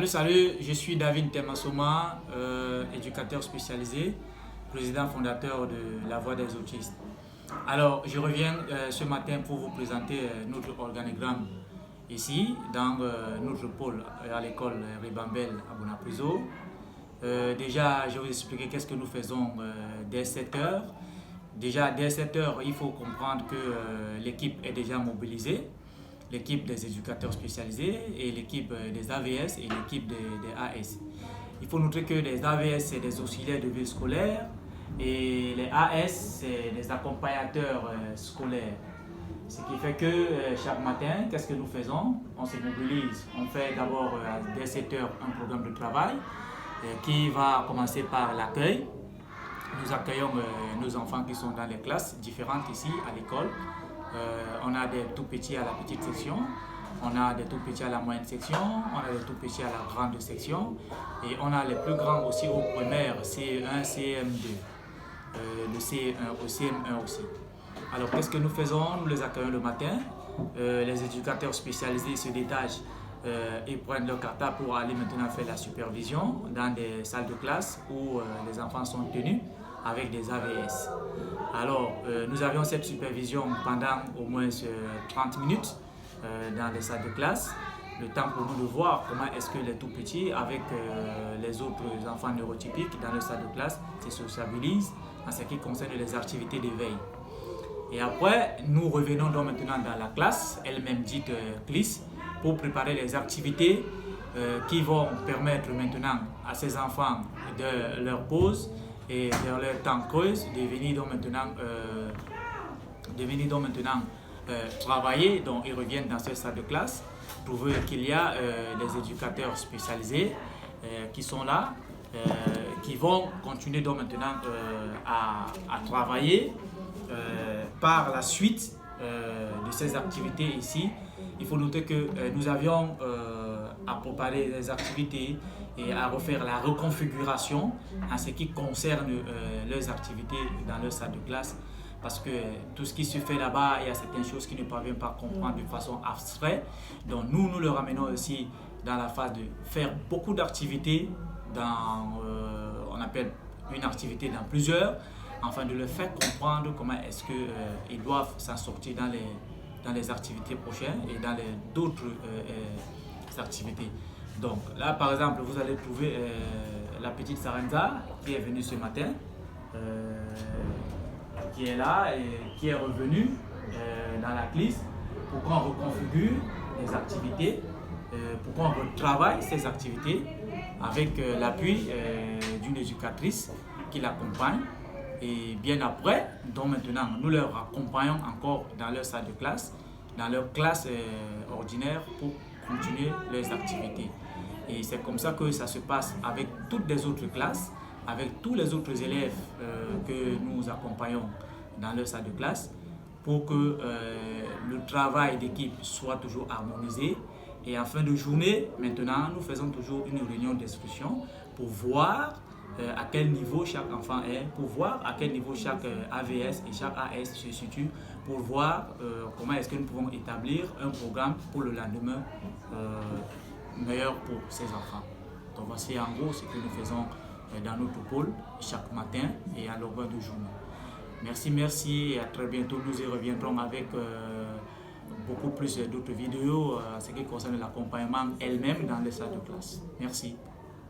Salut, je suis David Temasoma, éducateur spécialisé, président fondateur de La Voix des autistes. Alors, je reviens ce matin pour vous présenter notre organigramme ici, dans notre pôle à l'école Ribambelle à Bonapriso. Déjà, je vais vous expliquer qu'est-ce que nous faisons dès 7 heures. Déjà, dès 7 heures, il faut comprendre que l'équipe est déjà mobilisée. L'équipe des éducateurs spécialisés et l'équipe des AVS et l'équipe des AS. Il faut noter que les AVS, c'est des auxiliaires de vie scolaire et les AS, c'est des accompagnateurs scolaires. Ce qui fait que chaque matin, qu'est-ce que nous faisons? On se mobilise. On fait d'abord dès 7 heures un programme de travail qui va commencer par l'accueil. Nous accueillons nos enfants qui sont dans les classes différentes ici à l'école. On a des tout petits à la petite section, on a des tout petits à la moyenne section, on a des tout petits à la grande section et on a les plus grands aussi au primaire, CE1, CM2, de CE1 au CM1 aussi. Alors qu'est-ce que nous faisons? Nous les accueillons le matin, les éducateurs spécialisés se détachent et prennent leur cartable pour aller maintenant faire la supervision dans des salles de classe où les enfants sont tenus avec des AVS. Alors, nous avions cette supervision pendant au moins 30 minutes dans les salles de classe. Le temps pour nous de voir comment est-ce que les tout petits, avec les autres enfants neurotypiques dans les salles de classe, se sociabilisent en ce qui concerne les activités d'éveil. Et après, nous revenons donc maintenant dans la classe, elle-même dite CLIS, pour préparer les activités qui vont permettre maintenant à ces enfants de leur pause et dans leur temps creuse de venir donc maintenant, travailler. Donc ils reviennent dans cette salle de classe, trouver qu'il y a des éducateurs spécialisés qui sont là, qui vont continuer donc maintenant à travailler par la suite de ces activités ici. Il faut noter que nous avions à préparer les activités et à refaire la reconfiguration en ce qui concerne leurs activités dans leur salle de classe. Parce que tout ce qui se fait là-bas, il y a certaines choses qu'ils ne parviennent pas à comprendre de façon abstraite. Donc nous le ramenons aussi dans la phase de faire beaucoup d'activités dans, on appelle une activité dans plusieurs, afin de leur faire comprendre comment est-ce qu'ils doivent s'en sortir dans les activités prochaines et dans d'autres activités. Donc là par exemple vous allez trouver la petite Sarenza qui est venue ce matin, qui est là et qui est revenue dans la classe pour qu'on reconfigure les activités, pour qu'on retravaille ces activités avec l'appui d'une éducatrice qui l'accompagne. Et bien après, donc maintenant, nous leur accompagnons encore dans leur salle de classe, dans leur classe ordinaire pour continuer leurs activités. Et c'est comme ça que ça se passe avec toutes les autres classes, avec tous les autres élèves que nous accompagnons dans leur salle de classe pour que le travail d'équipe soit toujours harmonisé. Et en fin de journée, maintenant, nous faisons toujours une réunion d'instruction pour voir à quel niveau chaque enfant est, pour voir à quel niveau chaque AVS et chaque AS se situe, pour voir comment est-ce que nous pouvons établir un programme pour le lendemain meilleur pour ces enfants. Donc voici en gros ce que nous faisons dans notre pôle chaque matin et à longueur de journée. Merci et à très bientôt. Nous y reviendrons avec beaucoup plus d'autres vidéos en ce qui concerne l'accompagnement elle-même dans les salles de classe. Merci.